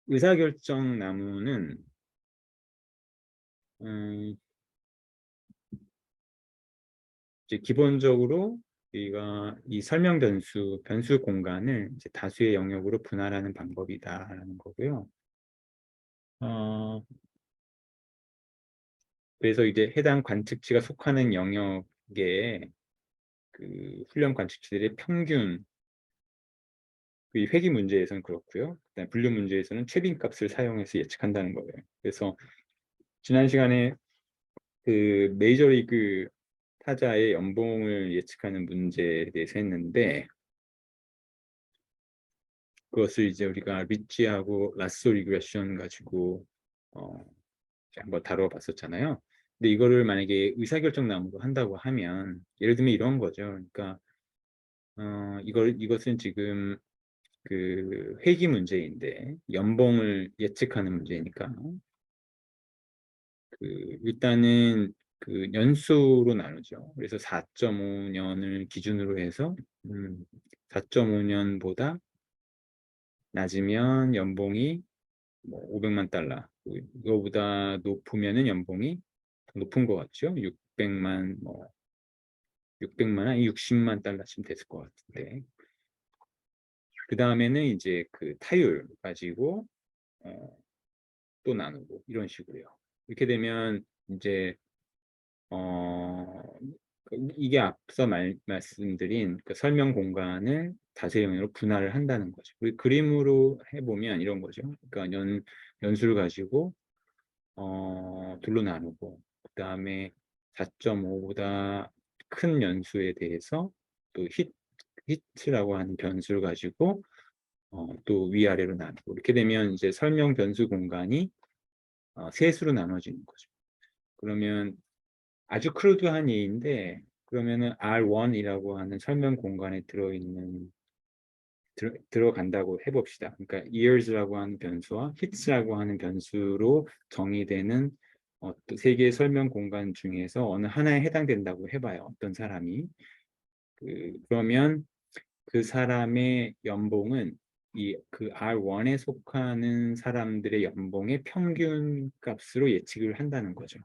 의사결정 나무는 음, 이제 기본적으로 우리가 이 설명 변수 공간을 이제 다수의 영역으로 분할하는 방법이다라는 거고요. 어, 그래서 이제 해당 관측치가 속하는 영역의 그 훈련 관측치들의 평균, 그 회귀 문제에서는 그렇고요. 그다음에 분류 문제에서는 최빈값을 사용해서 예측한다는 거예요. 그래서 지난 시간에 그 메이저리그 타자의 연봉을 예측하는 문제에 대해서 했는데, 그것을 이제 우리가 리치하고 라sso 리그레션 가지고 어, 한번 다뤄봤었잖아요. 근데 이거를 만약에 의사결정 나무로 한다고 하면 예를 들면 이런 거죠. 그러니까 이것은 지금 그 회계 문제인데 연봉을 예측하는 문제니까 그 일단은 그 연수로 나누죠. 그래서 4.5년을 기준으로 해서 4.5년보다 낮으면 연봉이 뭐 500만 달러, 이거보다 높으면은 연봉이 더 높은 것 같죠? 600만, 뭐 600만, 한 60만 달러쯤 됐을 것 같은데, 그 다음에는 이제 그 타율 가지고 어, 또 나누고 이런 식으로요. 이렇게 되면 이제 어, 이게 앞서 말씀드린 그 설명 공간을 다수의 영역으로 분할을 한다는 거죠. 우리 그림으로 해보면 이런 거죠. 그러니까 연수를 가지고 둘로 나누고, 그 다음에 4.5보다 큰 연수에 대해서 또 히트라고 하는 변수를 가지고 또 위아래로 나누고, 이렇게 되면 이제 설명 변수 공간이 세 수로 나눠지는 거죠. 그러면 아주 크루드한 예인데, 그러면은 R1이라고 하는 설명 공간에 들어간다고 해봅시다. 그러니까 years라고 하는 변수와 hits라고 하는 변수로 정의되는 세 개의 설명 공간 중에서 어느 하나에 해당된다고 해봐요. 어떤 사람이. 그러면 그 사람의 연봉은 그 R1에 속하는 사람들의 연봉의 평균 값으로 예측을 한다는 거죠.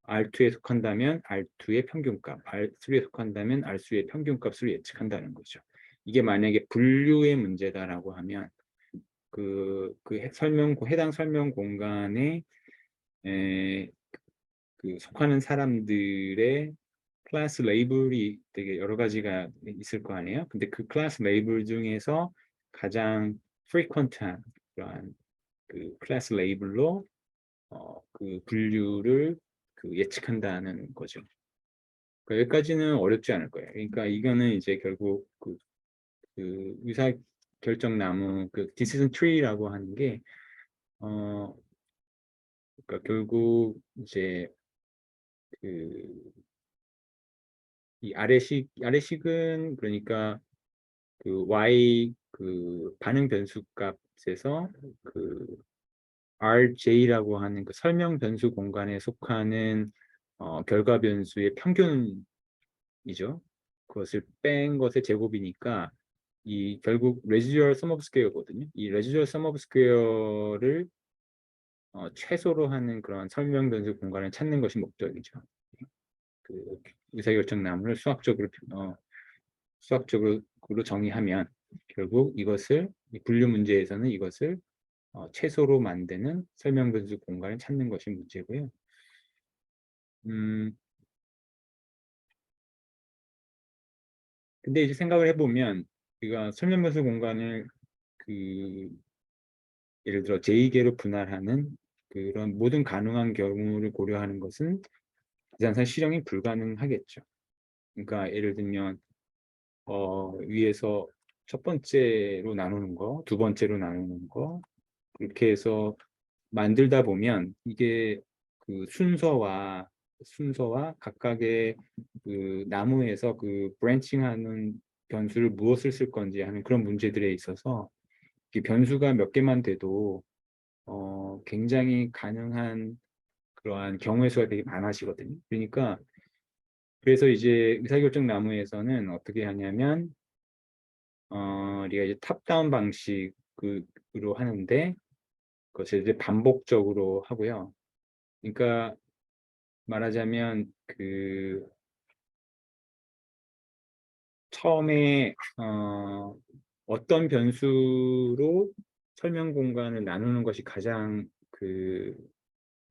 R2에 속한다면 R2의 평균값, R3에 속한다면 R3의 평균값으로 예측한다는 거죠. 이게 만약에 분류의 문제다라고 하면 해당 설명 공간에 에, 그 속하는 사람들의 클래스 레이블이 되게 여러 가지가 있을 거 아니에요. 근데 그 클래스 레이블 중에서 가장 frequent한 그러한 그 클래스 레이블로 그 분류를 예측한다는 거죠. 그러니까 여기까지는 어렵지 않을 거예요. 그러니까 이거는 이제 결국 그 의사 결정 나무 그 decision tree라고 하는 게 그러니까 결국 이제 그 이 아래식은 그러니까 그 y 그 반응 변수 값에서 그 RJ라고 하는 그 설명 변수 공간에 속하는 결과 변수의 평균이죠. 그것을 뺀 것의 제곱이니까 이 결국 residual sum of square거든요. 이 residual sum of square를 최소로 하는 그런 설명 변수 공간을 찾는 것이 목적이죠. 그 의사결정 나무를 수학적으로 정의하면 결국 이것을 분류 문제에서는 이것을 최소로 만드는 설명 변수 공간을 찾는 것이 문제고요. 근데 이제 생각을 해보면 우리가 설명 변수 공간을 그 예를 들어 제2계로 분할하는 그런 모든 가능한 경우를 고려하는 것은 계산상 실행이 불가능하겠죠. 그러니까 예를 들면 위에서 첫 번째로 나누는 거, 두 번째로 나누는 거, 그렇게 해서 만들다 보면 이게 그 순서와 각각의 그 나무에서 그 브랜칭하는 변수를 무엇을 쓸 건지 하는 그런 문제들에 있어서 이 변수가 몇 개만 돼도 굉장히 가능한 그러한 경우의 수가 되게 많아지거든요. 그러니까 그래서 이제 의사결정 나무에서는 어떻게 하냐면 우리가 이제 탑다운 방식으로 그로 하는데 그것을 이제 반복적으로 하고요. 그러니까 말하자면 처음에 어떤 변수로 설명 공간을 나누는 것이 가장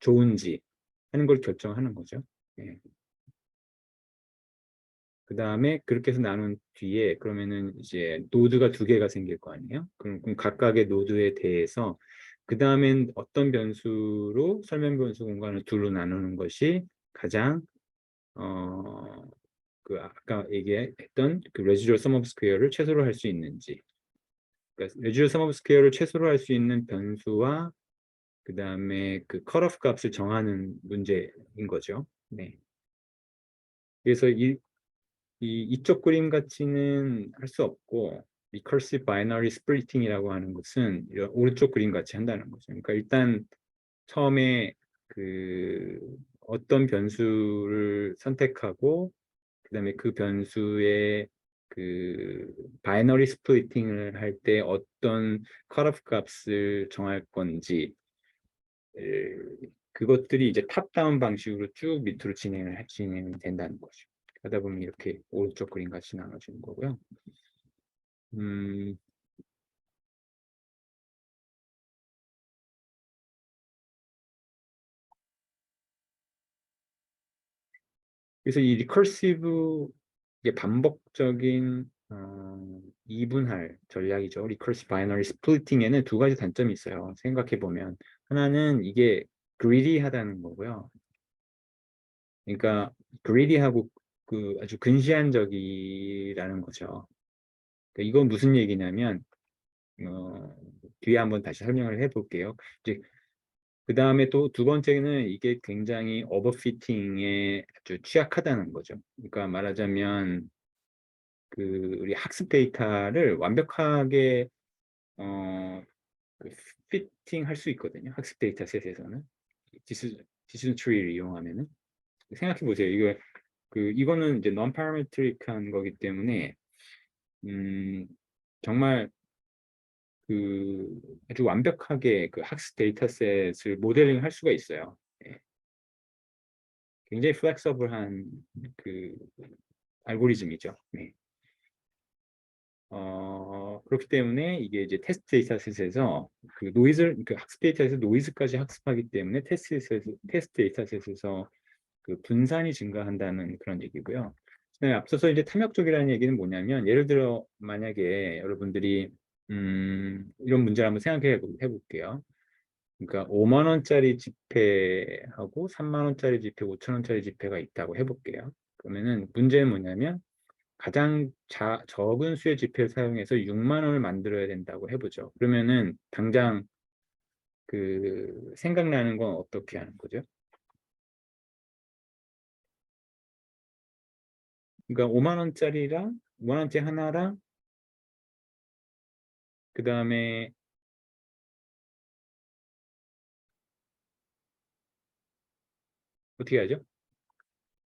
좋은지 하는 걸 결정하는 거죠. 예. 그 다음에 그렇게 해서 나눈 뒤에 그러면은 이제 노드가 두 개가 생길 거 아니에요? 그럼 각각의 노드에 대해서 그 다음엔 어떤 변수로 설명 변수 공간을 둘로 나누는 것이 가장 아까 얘기했던 그 residual sum of square를 최소로 할 수 있는지, 그러니까 residual sum of square를 최소로 할 수 있는 변수와 그 다음에 그 컷오프 값을 정하는 문제인 거죠. 네. 그래서 이쪽 그림 같이는 할 수 없고 recursive binary splitting이라고 하는 것은 이런 오른쪽 그림 같이 한다는 거죠. 그러니까 일단 처음에 어떤 변수를 선택하고 그다음에 그 변수의 바이너리 스플리팅을 할 때 어떤 컷오프 값을 정할 건지 그것들이 이제 탑다운 방식으로 쭉 밑으로 진행된다는 거죠. 하다 보면 이렇게 오른쪽 그림 같이 나눠지는 거고요. 음, 그래서 이 리커시브 반복적인 이분할 전략이죠. 리커시브 바이너리 스플리팅에는 두 가지 단점이 있어요. 생각해 보면 하나는 이게 그리디하다는 거고요. 그러니까 그리디하고 아주 근시안적이라는 거죠. 그러니까 이건 무슨 얘기냐면 뒤에 한번 다시 설명을 해볼게요. 이제 그 다음에 또 두 번째는 이게 굉장히 오버피팅에 아주 취약하다는 거죠. 그러니까 말하자면 우리 학습 데이터를 완벽하게 어, 피팅 할 수 있거든요. 학습 데이터셋에서는 디시전 트리를 이용하면은 생각해 보세요. 이거는 이제 non parametric한 거기 때문에 정말 아주 완벽하게 학습 데이터셋을 모델링 할 수가 있어요. 예. 굉장히 플렉서블한 그 알고리즘이죠. 네. 그렇기 때문에 이게 이제 테스트 데이터셋에서 학습 데이터에서 노이즈까지 학습하기 때문에 테스트 데이터셋에서 분산이 증가한다는 그런 얘기고요. 네, 앞서서 이제 탐욕적이라는 얘기는 뭐냐면 예를 들어 만약에 여러분들이 이런 문제를 한번 생각해 볼게요. 그러니까 5만 원짜리 지폐하고 3만 원짜리 지폐, 5천 원짜리 지폐가 있다고 해볼게요. 그러면은 문제는 뭐냐면 가장 적은 수의 지폐를 사용해서 6만 원을 만들어야 된다고 해보죠. 그러면은 당장 생각나는 건 어떻게 하는 거죠? 그러니까 5만 원짜리 하나랑 그 다음에 어떻게 하죠?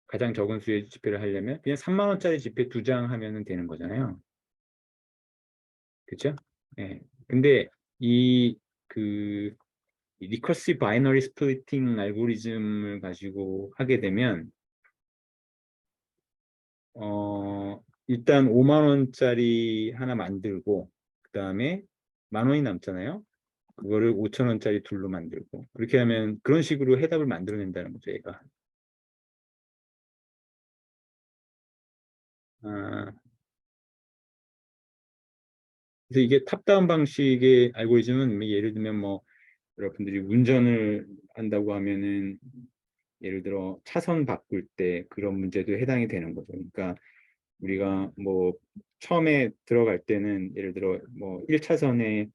가장 적은 수의 지폐를 하려면 그냥 3만 원짜리 지폐 두 장 하면 되는 거잖아요. 그렇죠? 네. 근데 그 리커시브 바이너리 스플리팅 알고리즘을 가지고 하게 되면 일단 5만 원짜리 하나 만들고 그 다음에 만 원이 남잖아요. 그거를 5천 원짜리 둘로 만들고 그렇게 하면 그런 식으로 해답을 만들어낸다는 거죠, 얘가. 아, 그래서 이게 탑다운 방식의 알고리즘은 예를 들면 뭐 여러분들이 운전을 한다고 하면은 예를 들어 차선 바꿀 때 그런 문제도 해당이 되는 거죠. 그러니까 우리가 뭐 처음에 들어갈 때는 예를 들어 뭐 1차선에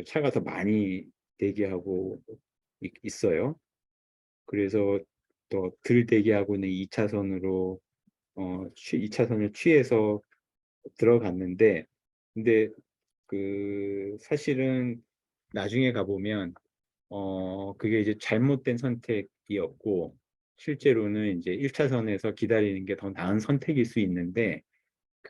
차가 더 많이 대기하고 있어요. 그래서 더 덜 대기하고는 2차선으로 2차선을 취해서 들어갔는데 근데 사실은 나중에 가보면 그게 이제 잘못된 선택이었고 실제로는 이제 1차선에서 기다리는 게 더 나은 선택일 수 있는데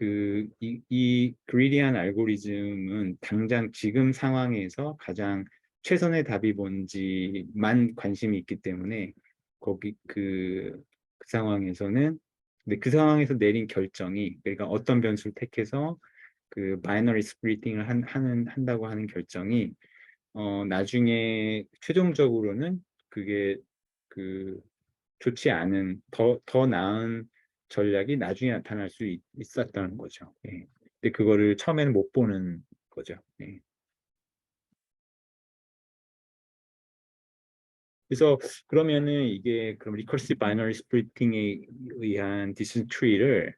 이 그리디한 알고리즘은 당장 지금 상황에서 가장 최선의 답이 뭔지만 관심이 있기 때문에 거기 그 상황에서는 근데 그 상황에서 내린 결정이 그러니까 어떤 변수를 택해서 그 바이너리 스플리팅을 한다고 하는 결정이 나중에 최종적으로는 그게 그 좋지 않은 더 나은 전략이 나중에 나타날 수 있었다는 거죠. 예. 근데 그거를 처음에는 못 보는 거죠. 예. 그래서 그러면은 이게 그럼 리커시브 바이너리 스플리팅에 의한 디슨 트리를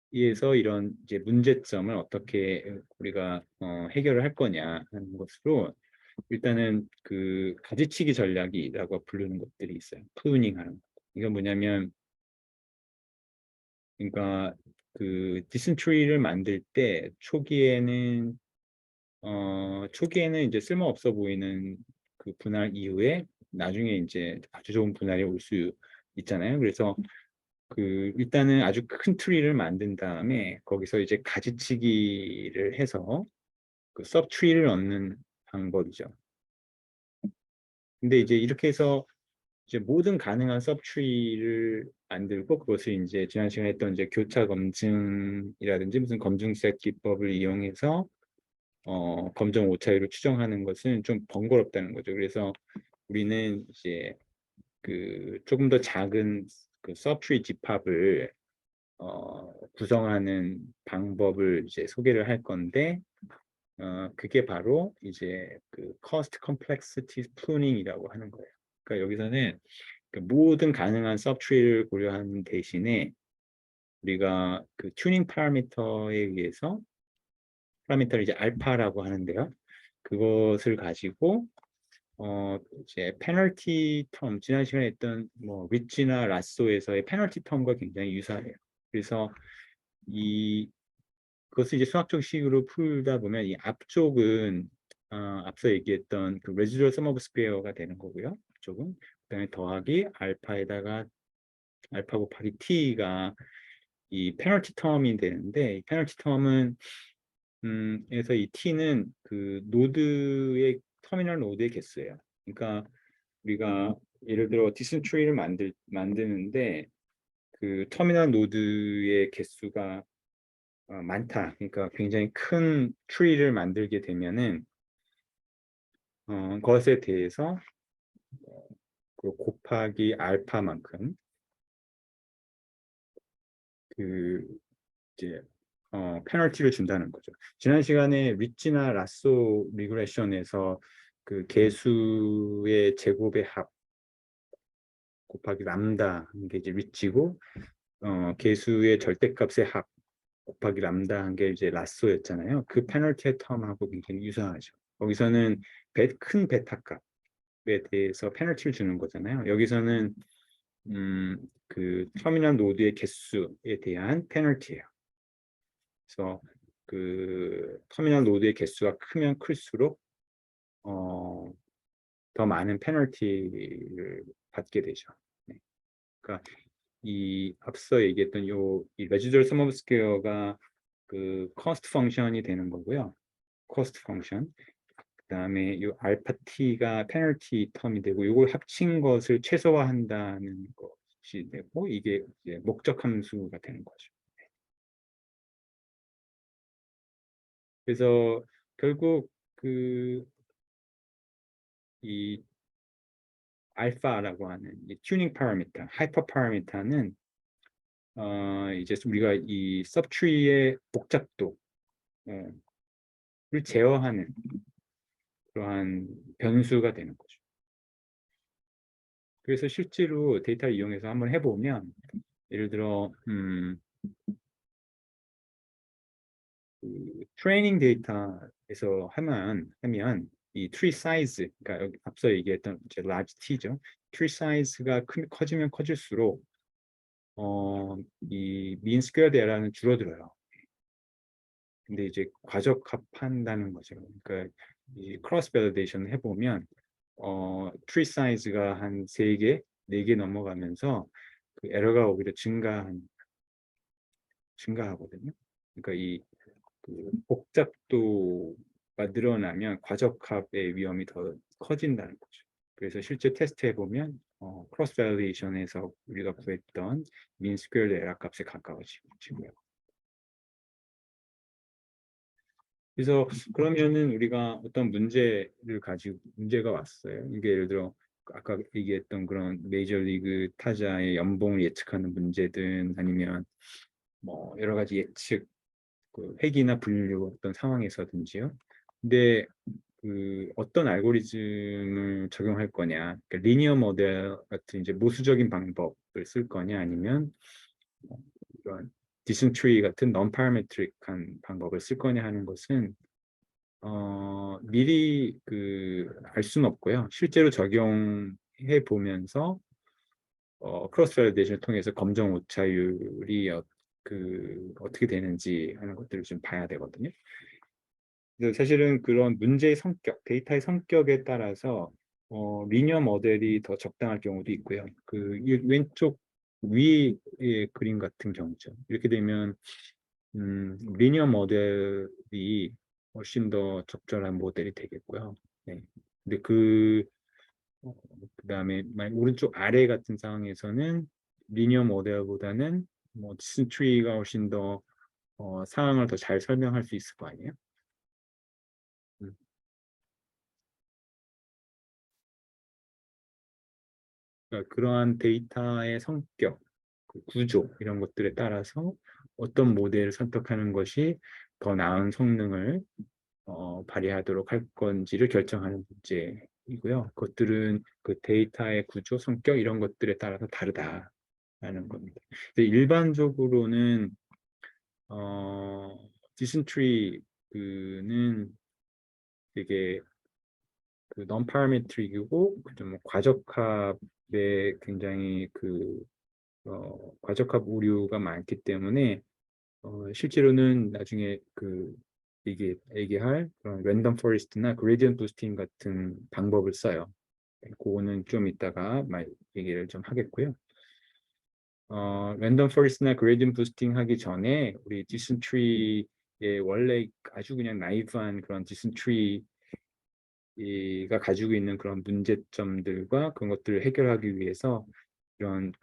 이에서 이런 이제 문제점을 어떻게 우리가 해결을 할 거냐 하는 것으로 일단은 그 가지치기 전략이라고 부르는 것들이 있어요. 프루닝 하는 거. 이건 뭐냐면 그러니까 그 디슨트리를 만들 때 초기에는 이제 쓸모없어 보이는 그 분할 이후에 나중에 이제 아주 좋은 분할이 올 수 있잖아요. 그래서 그 일단은 아주 큰 트리를 만든 다음에 거기서 이제 가지치기를 해서 그 서브 트리를 얻는 방법이죠. 근데 이제 이렇게 해서 이제 모든 가능한 서브 트리를 만들고 그것을 이제 지난 시간에 했던 이제 교차 검증이라든지 무슨 검증색 기법을 이용해서 검정 오차율을 추정하는 것은 좀 번거롭다는 거죠. 그래서 우리는 이제 그 조금 더 작은 그 서브트리 집합을 구성하는 방법을 이제 소개를 할 건데 그게 바로 이제 그 cost complexity pruning 이라고 하는 거예요. 그러니까 여기서는 그 모든 가능한 서브트리를 고려하는 대신에 우리가 그 튜닝 파라미터에 의해서 파라미터를 이제 알파라고 하는데요. 그것을 가지고 이제 페널티 텀 지난 시간에 했던 뭐 리치나 라쏘에서의 페널티 텀과 굉장히 유사해요. 그래서 이 그것을 이제 수학적 식으로 풀다 보면 이 앞쪽은 앞서 얘기했던 그 레지듀얼 서머 오브 스퀘어가 되는 거고요. 앞쪽은 그다음에 더하기 알파에다가 알파 곱하기 t가 이 페널티 텀이 되는데 이 페널티 텀은 그래서 이 t는 그 노드의 터미널 노드의 개수예요. 그러니까 우리가 예를 들어 디슨 트리를 만드는데 그 터미널 노드의 개수가 많다. 그러니까 굉장히 큰 트리를 만들게 되면은 그것에 대해서 그 곱하기 알파만큼 그 이제 페널티를 준다는 거죠. 지난 시간에 리치나 라쏘 리그레션에서 그 개수의 제곱의 합 곱하기 람다 한 게 이제 리치고 개수의 절대값의 합 곱하기 람다 한 게 이제 라쏘였잖아요. 그 페널티의 텀하고 굉장히 유사하죠. 거기서는 큰 베타 값에 대해서 페널티를 주는 거잖아요. 여기서는 그 터미널 노드의 개수에 대한 페널티예요. 그래서 그 터미널 노드의 개수가 크면 클수록 더 많은 페널티를 받게 되죠. 네. 그러니까 이 앞서 얘기했던 이 레지듀얼 서머 오브 스퀘어가 그 코스트 펑션이 되는 거고요. 코스트 펑션. 그다음에 이 알파 t가 페널티 텀이 되고 이걸 합친 것을 최소화한다는 것이 되고 이게 이제 목적 함수가 되는 거죠. 그래서 결국 그 이 알파라고 하는 이 튜닝 파라미터, 하이퍼 파라미터는 이제 우리가 이 서브트리의 복잡도를 제어하는 그러한 변수가 되는 거죠. 그래서 실제로 데이터를 이용해서 한번 해보면 예를 들어 그 트레이닝 데이터에서 하면 이 트리 사이즈, 그러니까 여기 앞서 얘기했던 이제 large t죠. 트리 사이즈가 커지면 커질수록 이 mean squared error는 줄어들어요. 근데 이제 과적합한다는 거죠. 그러니까 이 크로스 밸리데이션 해보면 트리 사이즈가 한 3개, 4개 넘어가면서 그 에러가 오히려 증가한 증가하거든요. 그러니까 그 복잡도가 늘어나면 과적합의 위험이 더 커진다는 거죠. 그래서 실제 테스트해 보면 크로스 밸리데이션에서 우리가 구했던 민 스퀘어드 에러 값에 가까워지고요. 그래서 그러면은 우리가 어떤 문제가 왔어요. 이게 예를 들어 아까 얘기했던 그런 메이저리그 타자의 연봉을 예측하는 문제든 아니면 뭐 여러 가지 예측, 그 회귀나 분류 어떤 상황에서든지요. 근데 그 어떤 알고리즘을 적용할 거냐, 그러니까 리니어 모델 같은 이제 모수적인 방법을 쓸 거냐, 아니면 이런 디슨트리 같은 non parametric한 방법을 쓸 거냐 하는 것은 미리 알 수는 없고요. 실제로 적용해 보면서 크로스 밸리데이션을 통해서 검정 오차율이 어떻게 되는지 하는 것들을 좀 봐야 되거든요. 그래서 사실은 그런 문제의 성격, 데이터의 성격에 따라서 리니어 모델이 더 적당할 경우도 있고요. 왼쪽 위의 그림 같은 경우죠. 이렇게 되면 리니어 모델이 훨씬 더 적절한 모델이 되겠고요. 네. 근데 그다음에 오른쪽 아래 같은 상황에서는 리니어 모델보다는 뭐 디스트리가 훨씬 더 상황을 더 잘 설명할 수 있을 거 아니에요. 음. 그러니까 그러한 데이터의 성격, 그 구조 이런 것들에 따라서 어떤 모델을 선택하는 것이 더 나은 성능을 발휘하도록 할 건지를 결정하는 문제이고요. 그것들은 그 데이터의 구조, 성격 이런 것들에 따라서 다르다라는 겁니다. 근데 일반적으로는 디슨트리 그는 되게 non parametric이고 좀 과적합에 굉장히 과적합 오류가 많기 때문에 실제로는 나중에 이게 얘기할 그런 랜덤 포레스트나 그레디언트 부스팅 같은 방법을 써요. 그거는 좀 이따가 얘기를 좀 하겠고요. 랜덤 포레스트나 그레디언트 부스팅 하기 전에 우리 디슨트리의 원래 아주 그냥 나이브한 그런 디슨트리가 가지고 있는 그런 문제점들과 그런 것들을 해결하기 위해서 이런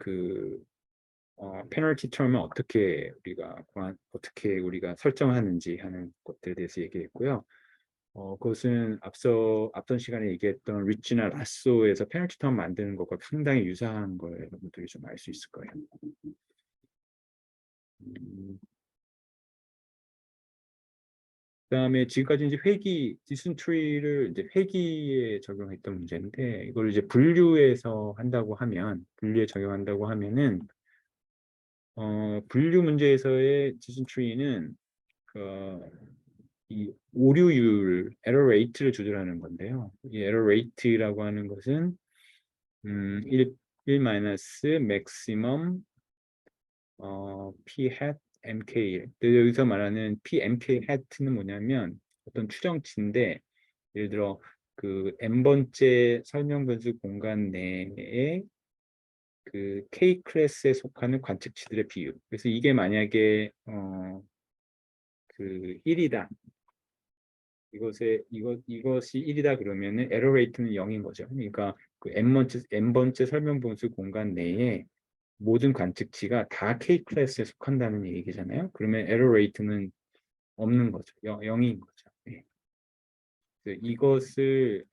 페널티 텀을 어떻게 우리가 설정하는지 하는 것들에 대해서 얘기했고요. 그것은 앞선 시간에 얘기했던 리치나 라쏘에서 페널티 텀 만드는 것과 상당히 유사한 걸 여러분들이 좀 알 수 있을 거예요. 그다음에 지금까지 이제 디슨트리를 이제 회귀에 적용했던 문제인데 이걸 이제 분류에 적용한다고 하면은 분류 문제에서의 디슨트리는 이 오류율, 에러 레이트를 조절하는 건데요. 이 에러 레이트라고 하는 것은 1 마이너스 맥시멈 p hat mk. 여기서 말하는 p mk hat는 뭐냐면 어떤 추정치인데 예를 들어 n번째 설명 변수 공간 내에 k 클래스에 속하는 관측치들의 비율. 그래서 이게 만약에 1이다. 이것이 1이다 그러면은 에러 레이트는 0인 거죠. 그러니까 n번째 설명 변수 공간 내에 모든 관측치가 다 K 클래스에 속한다는 얘기잖아요. 그러면 에러 레이트는 없는 거죠. 0인 거죠. 네. 이것을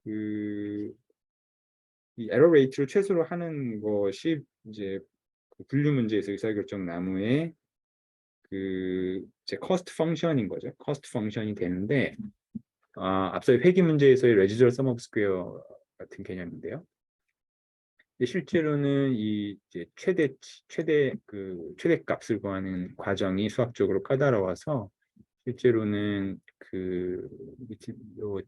이 에러 레이트를 최소로 하는 것이 이제 분류 문제에서 의사결정 나무의 이제 커스트 펑션인 거죠. 커스트 펑션이 되는데 앞서 회귀 문제에서의 레지dual sum of square 같은 개념인데요. 실제로는 이제 최대 값을 구하는 과정이 수학적으로 까다로워서 실제로는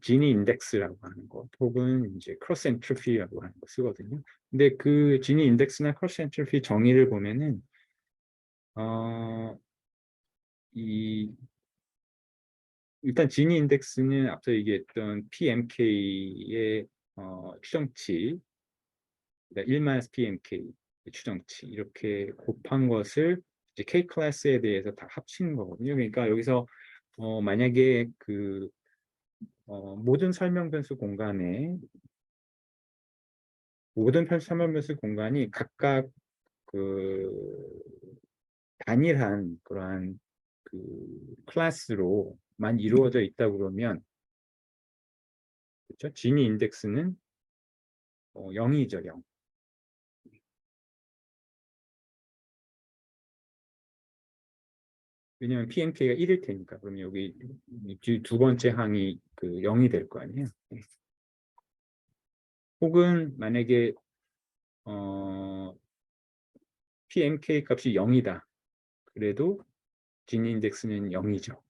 지니 인덱스라고 하는 것 혹은 이제 크로스 엔트로피라고 하는 거 쓰거든요. 근데 그 지니 인덱스나 크로스 엔트로피 정의를 보면은 일단 지니 인덱스는 앞서 얘기했던 PMK의 추정치 1-PMK 추정치 이렇게 곱한 것을 이제 K 클래스에 대해서 다 합치는 거거든요. 그러니까 여기서 만약에 그 모든 설명 변수 공간에 설명 변수 공간이 각각 그 단일한 그러한 그 클래스로만 이루어져 있다 그러면 그렇죠? 지니 인덱스는 0이죠, 0. 왜냐면 PMK가 1일 테니까. 그럼 여기 두 번째 항이 그 0이 될 거 아니에요. 혹은 만약에 PMK 값이 0이다. 그래도 지니 인덱스는 0이죠.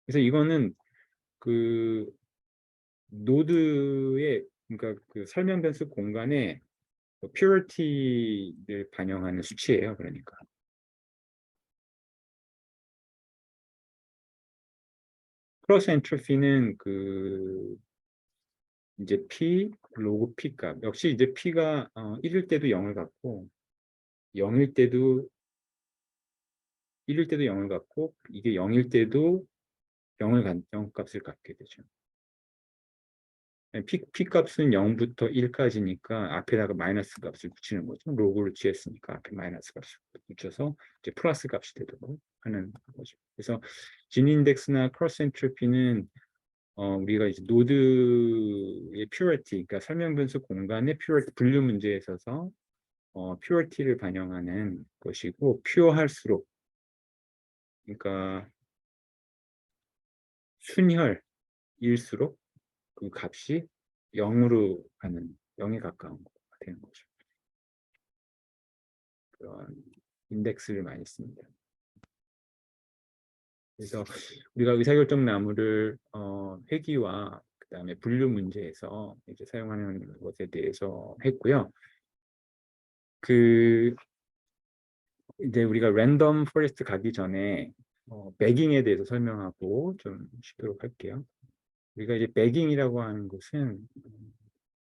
그래서 이거는 그 노드의 그러니까 그 설명 변수 공간의 purity를 반영하는 수치예요. 그러니까 크로스 엔트로피는 그 이제 p 로그 p 값 역시 이제 p가 1일 때도 0을 갖고 0일 때도 1일 때도 0을 갖고 이게 0일 때도 0 값을 갖게 되죠. P 값은 0부터 1까지니까 앞에다가 마이너스 값을 붙이는 거죠. 로그를 취했으니까 앞에 마이너스 값을 붙여서 이제 플러스 값이 되도록 하는 거죠. 그래서 진 인덱스나 크로스 엔트로피는 우리가 이제 노드의 퓨어리티, 그러니까 설명 변수 공간의 퓨어리티 분류 문제에 있어서 퓨어리티를 반영하는 것이고 퓨어할수록 그러니까 순혈일수록 그 값이 0으로 가는 0에 가까운 거가 되는 거죠. 그런 인덱스를 많이 씁니다. 그래서 우리가 의사결정 나무를 회귀와 그다음에 분류 문제에서 이제 사용하는 것에 대해서 했고요. 그 이제 우리가 랜덤 포레스트 가기 전에 배깅에 대해서 설명하고 좀 쉬도록 할게요. 우리가 이제 배깅이라고 하는 것은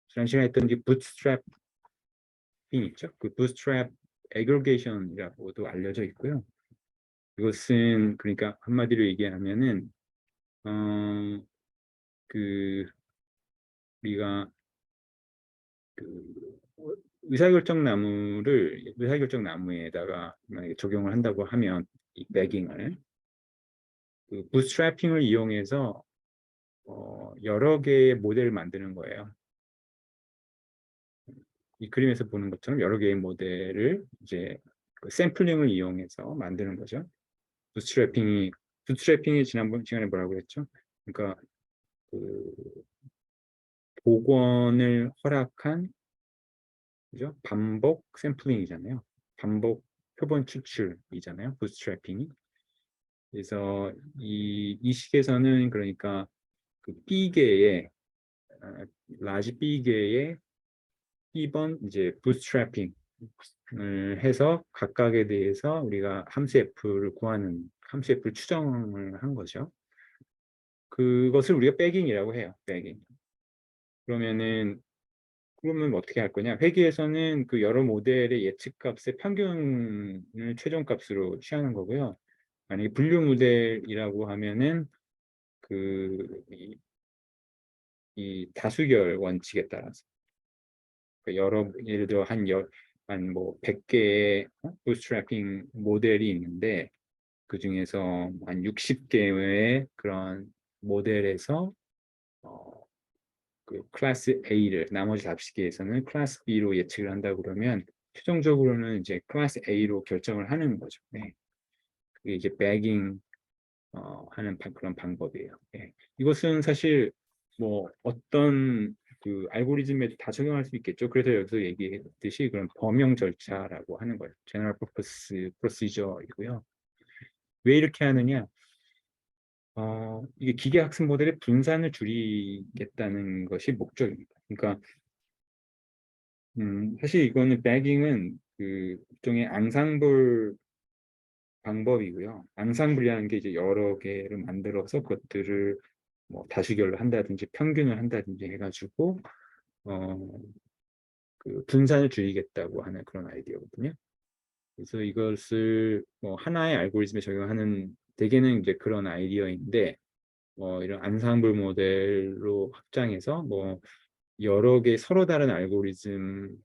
지난 시간에 했던 게 부트스트랩 있죠. 그 부트스트랩 애그리게이션이라고도 알려져 있고요. 이것은 그러니까 한마디로 얘기하면은 그 우리가 그 의사결정 나무에다가 만약에 적용을 한다고 하면 이 배깅을 그 부트스트래핑을 이용해서 여러 개의 모델을 만드는 거예요. 이 그림에서 보는 것처럼 여러 개의 모델을 이제 그 샘플링을 이용해서 만드는 거죠. 부트스트래핑이 지난번 시간에 뭐라고 했죠? 그러니까 그 복원을 허락한 그죠? 반복 샘플링이잖아요. 반복 표본 추출이잖아요. 부트스트래핑이. 그래서 이 식에서는 그러니까 그 B개의 라지 B개의 B번 이제 부트스트래핑을 해서 각각에 대해서 우리가 함수 F를 구하는 함수 F를 추정을 한 거죠. 그것을 우리가 백잉이라고 해요. 백잉. 그러면 어떻게 할 거냐? 회계에서는 그 여러 모델의 예측값의 평균을 최종값으로 취하는 거고요. 만약에 분류 모델이라고 하면은 이 다수결 원칙에 따라서 예를 들어 한뭐 100개의 부트스트래핑 모델이 있는데 그 중에서 한 60개의 그런 모델에서 그 클래스 A를 나머지 50개에서는 클래스 B로 예측을 한다 그러면 최종적으로는 이제 클래스 A로 결정을 하는 거죠. 네. 그게 이제 배깅 하는 그런 방법이에요. 네. 이것은 사실 뭐 어떤 그 알고리즘에 다 적용할 수 있겠죠. 그래서 여기서 얘기했듯이 그런 범용 절차라고 하는 거예요. General Purpose Procedure이고요. 왜 이렇게 하느냐? 이게 기계 학습 모델의 분산을 줄이겠다는 것이 목적입니다. 그러니까 사실 이거는 배깅은 그 일종의 앙상블 방법이고요. 앙상블이라는 게 이제 여러 개를 만들어서 그것들을 뭐 다수결로 한다든지 평균을 한다든지 해가지고 어, 그 분산을 줄이겠다고 하는 그런 아이디어거든요. 그래서 이것을 뭐 하나의 알고리즘에 적용하는 대개는 이제 그런 아이디어인데 뭐 이런 안상블 모델로 확장해서 뭐 여러 개 서로 다른 알고리즘들을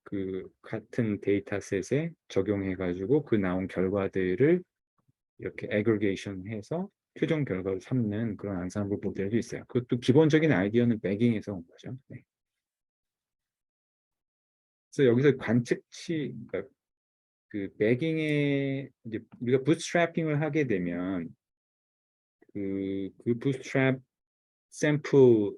그 같은 데이터셋에 적용해가지고 그 나온 결과들을 이렇게 애그리게이션해서 최종 결과를 삼는 그런 안상블 모델도 있어요. 그것도 기본적인 아이디어는 배깅에서 온 거죠. 네. 그래서 여기서 관측치, 그러니까 그 배깅에 이제 우리가 부트스트래핑을 하게 되면 그 부트스트랩 샘플에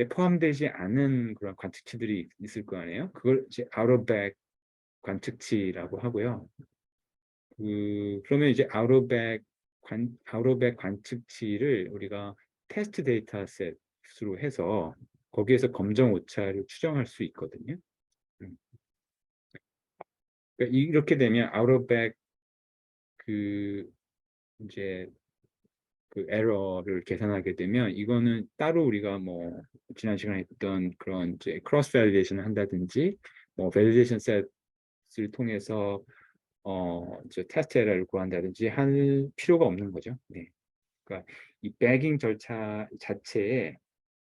포함되지 않은 그런 관측치들이 있을 거 아니에요. 그걸 이제 out of bag 관측치라고 하고요. 그러면 이제 out of bag 관측치를 우리가 테스트 데이터셋으로 해서 거기에서 검정 오차를 추정할 수 있거든요. 그러니까 이렇게 되면 out of bag 그 이제 그 에러를 계산하게 되면 이거는 따로 우리가 뭐 지난 시간에 했던 그런 이제 크로스 밸리데이션을 한다든지 뭐 밸리데이션 셋을 통해서 이제 테스트 에러를 구한다든지 할 필요가 없는 거죠. 네. 그러니까 이 배깅 절차 자체에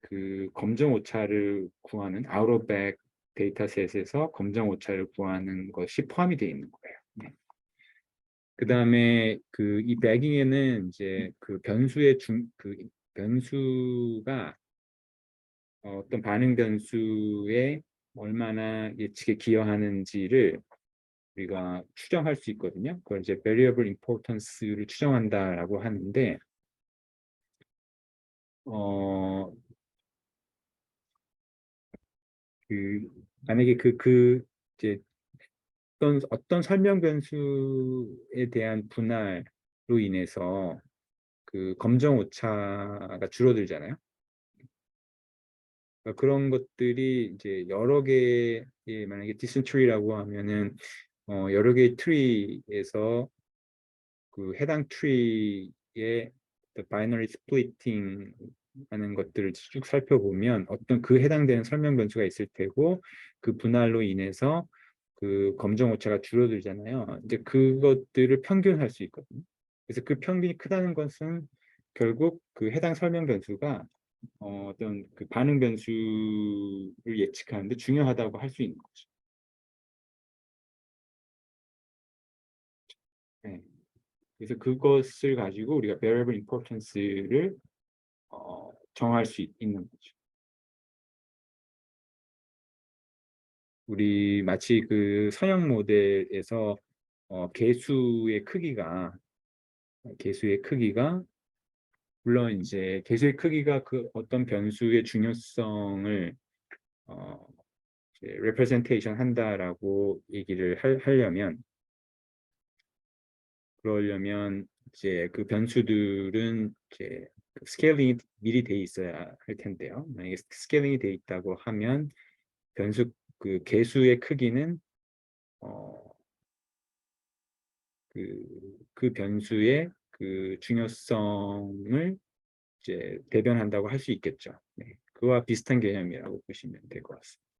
그 검정 오차를 구하는 아웃 오브 백 데이터셋에서 검정 오차를 구하는 것이 포함이 되어 있는 거예요. 네. 그 다음에 그 이 배깅에는 이제 그 그 변수가 어떤 반응 변수에 얼마나 예측에 기여하는지를 우리가 추정할 수 있거든요. 그걸 이제 variable importance를 추정한다라고 하는데 어, 그 만약에 이제 어떤 설명 변수에 대한 분할로 인해서 그 검정 오차가 줄어들잖아요. 그러니까 그런 것들이 이제 여러 개의 만약에 디슨트리라고 하면은 여러 개의 트리에서 그 해당 트리의 바이너리 스플리팅 하는 것들을 쭉 살펴보면 어떤 그 해당되는 설명 변수가 있을 테고 그 분할로 인해서 그 검정 오차가 줄어들잖아요. 이제 그것들을 평균할 수 있거든요. 그래서 그 평균이 크다는 것은 결국 그 해당 설명 변수가 어떤 그 반응 변수를 예측하는데 중요하다고 할 수 있는 거죠. 네. 그래서 그것을 가지고 우리가 variable importance를 정할 수 있는 거죠. 우리 마치 그 선형 모델에서 개수의 크기가 물론 이제 개수의 크기가 그 어떤 변수의 중요성을 어, representation 한다라고 얘기를 그러려면 이제 그 변수들은 이제 스케일링이 미리 돼 있어야 할 텐데요. 만약에 스케일링이 돼 있다고 하면 변수 그 개수의 크기는 어, 그 변수의 그 중요성을 이제 대변한다고 할 수 있겠죠. 네. 그와 비슷한 개념이라고 보시면 될 것 같습니다.